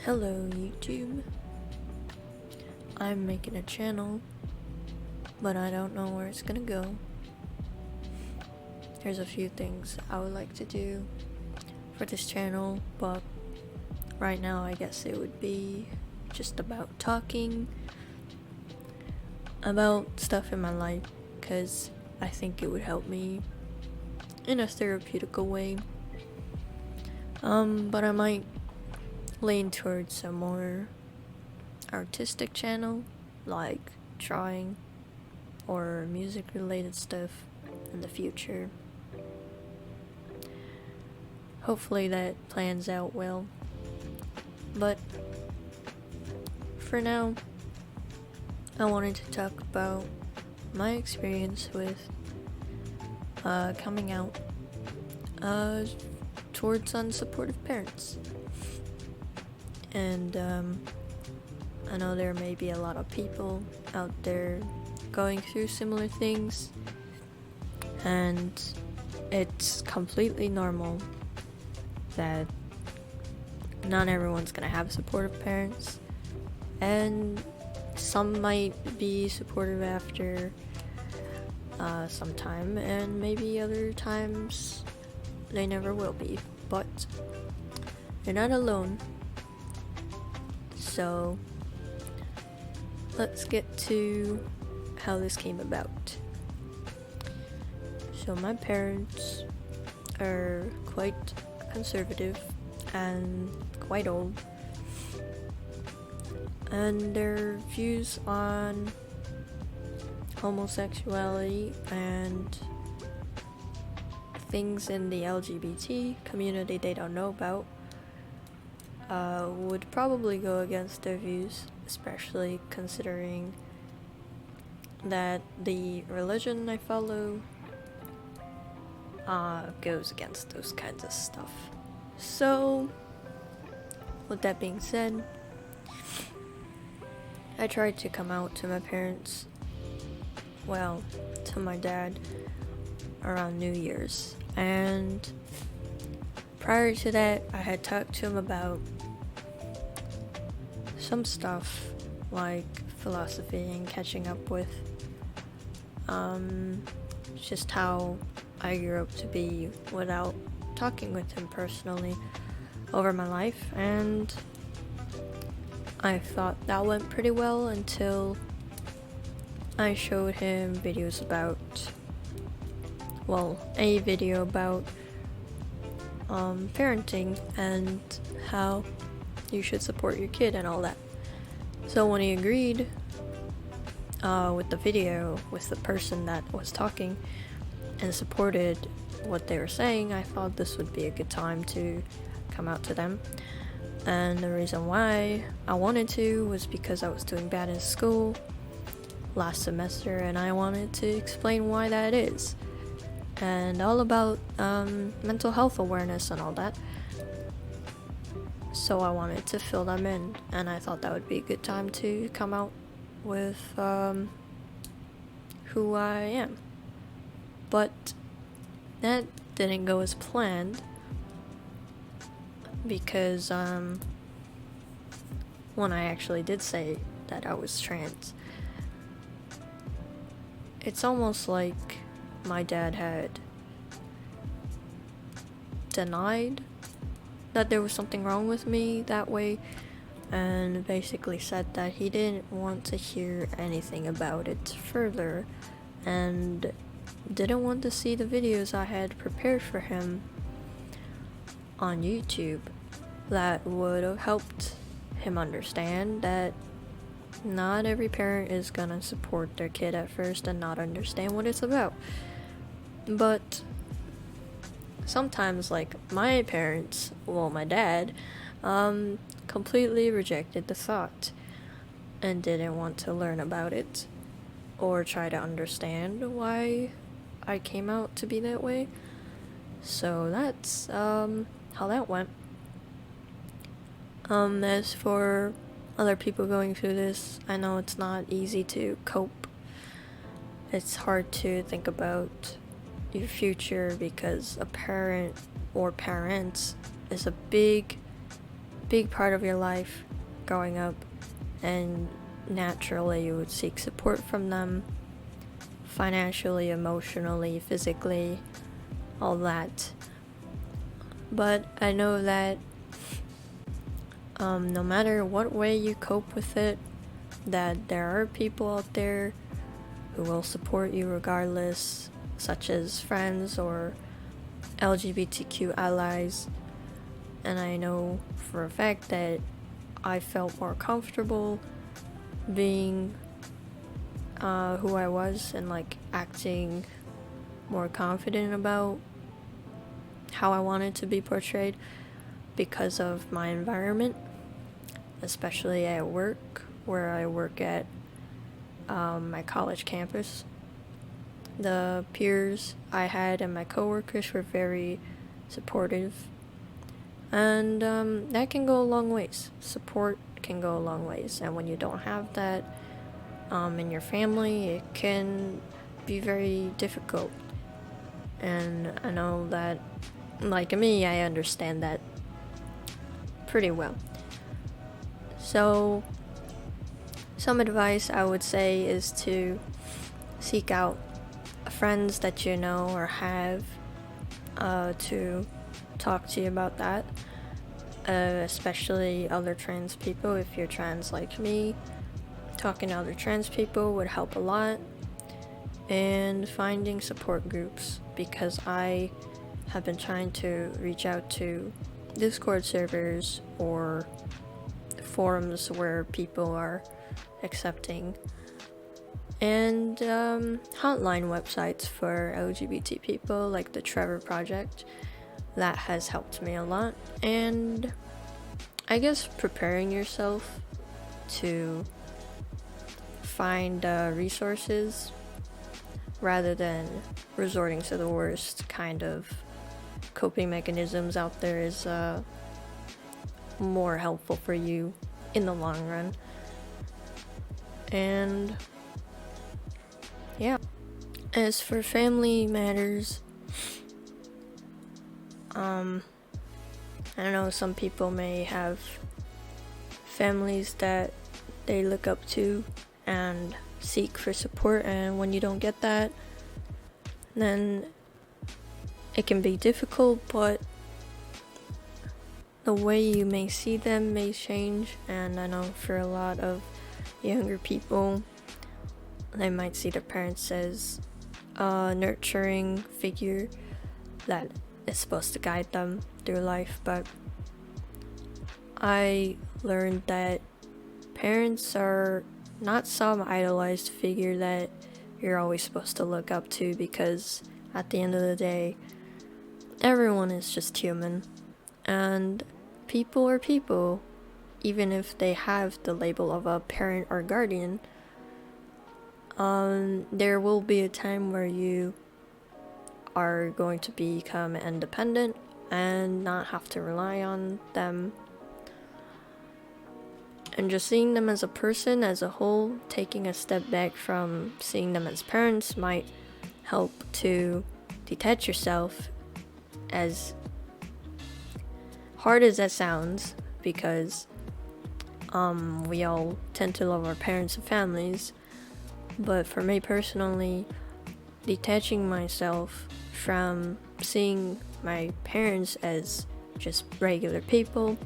Hello YouTube. I'm making a channel, but I don't know where it's gonna go. There's a few things I would like to do for this channel, but right now I guess it would be just about talking about stuff in my life, because I think it would help me in a therapeutical way. But I might lean towards a more artistic channel, like drawing or music related stuff in the future. Hopefully that plans out well. But for now, I wanted to talk about my experience with coming out towards unsupportive parents. And I know there may be a lot of people out there going through similar things, and it's completely normal that not everyone's gonna have supportive parents, and some might be supportive after some time, and maybe other times they never will be, but you're not alone. So let's get to how this came about. So my parents are quite conservative and quite old, and their views on homosexuality and things in the LGBT community they don't know about would probably go against their views, especially considering that the religion I follow goes against those kinds of stuff. So, with that being said, I tried to come out to my parents, well, to my dad, around New Year's, and prior to that, I had talked to him about some stuff like philosophy and catching up with just how I grew up to be without talking with him personally over my life, and I thought that went pretty well until I showed him videos about, well, a video about parenting and how you should support your kid and all that. So when he agreed with the video, with the person that was talking, and supported what they were saying, I thought this would be a good time to come out to them. And the reason why I wanted to was because I was doing bad in school last semester, and I wanted to explain why that is, and all about mental health awareness and all that. So I wanted to fill them in, and I thought that would be a good time to come out with who I am. But that didn't go as planned, because when I actually did say that I was trans, it's almost like my dad had denied that there was something wrong with me that way, and basically said that he didn't want to hear anything about it further, and didn't want to see the videos I had prepared for him on YouTube that would have helped him understand that not every parent is gonna support their kid at first and not understand what it's about. But sometimes, like my parents, well, my dad, completely rejected the thought and didn't want to learn about it or try to understand why I came out to be that way. So that's how that went. As for other people going through this, I know it's not easy to cope. It's hard to think about your future because a parent or parents is a big big part of your life growing up, and naturally you would seek support from them, financially, emotionally, physically, all that. But I know that no matter what way you cope with it, that there are people out there who will support you regardless, such as friends or LGBTQ allies. And I know for a fact that I felt more comfortable being who I was and like acting more confident about how I wanted to be portrayed because of my environment, especially at work, where I work at my college campus. The peers I had and my coworkers were very supportive, and that can go a long ways. Support can go a long ways, and when you don't have that in your family, it can be very difficult. And I know that, like me, I understand that pretty well. So some advice I would say is to seek out friends that you know or have to talk to you about that, especially other trans people. If you're trans like me, talking to other trans people would help a lot, and finding support groups, because I have been trying to reach out to Discord servers or forums where people are accepting, and hotline websites for LGBT people like the Trevor Project. That has helped me a lot. And I guess preparing yourself to find resources rather than resorting to the worst kind of coping mechanisms out there is more helpful for you in the long run. And yeah, as for family matters, I don't know, some people may have families that they look up to and seek for support, and when you don't get that, then it can be difficult, but the way you may see them may change. And I know for a lot of younger people, they might see their parents as a nurturing figure that is supposed to guide them through life, but I learned that parents are not some idolized figure that you're always supposed to look up to, because at the end of the day, everyone is just human, and people are people, even if they have the label of a parent or guardian. There will be a time where you are going to become independent and not have to rely on them. And just seeing them as a person as a whole, taking a step back from seeing them as parents, might help to detach yourself, as hard as that sounds, because we all tend to love our parents and families. But for me personally, detaching myself from seeing my parents as just regular people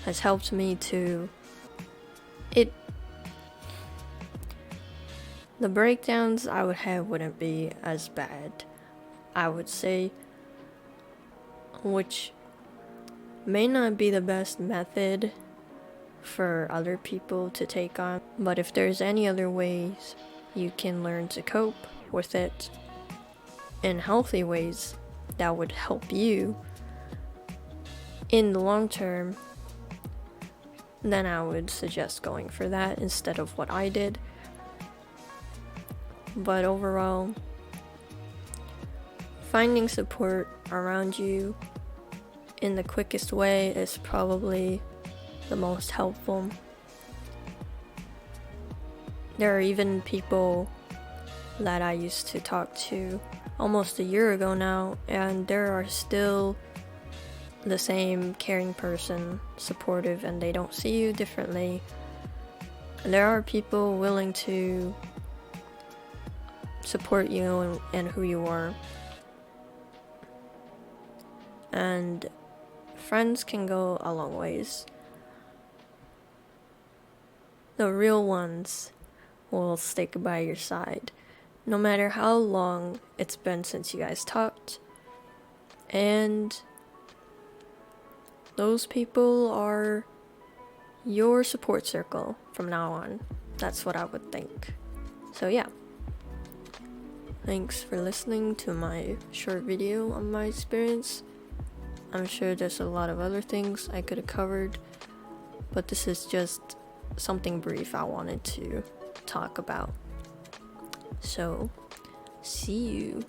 has helped me to the breakdowns I would have wouldn't be as bad, I would say, which may not be the best method for other people to take on, but if there's any other ways you can learn to cope with it in healthy ways that would help you in the long term, then I would suggest going for that instead of what I did. But overall, finding support around you in the quickest way is probably the most helpful. There are even people that I used to talk to almost a year ago now, and there are still the same caring person, supportive, and they don't see you differently. There are people willing to support you and who you are. And friends can go a long ways. The real ones will stick by your side, no matter how long it's been since you guys talked. And those people are your support circle from now on. That's what I would think. So yeah. Thanks for listening to my short video on my experience. I'm sure there's a lot of other things I could have covered, but this is just something brief I wanted to talk about. So, see you.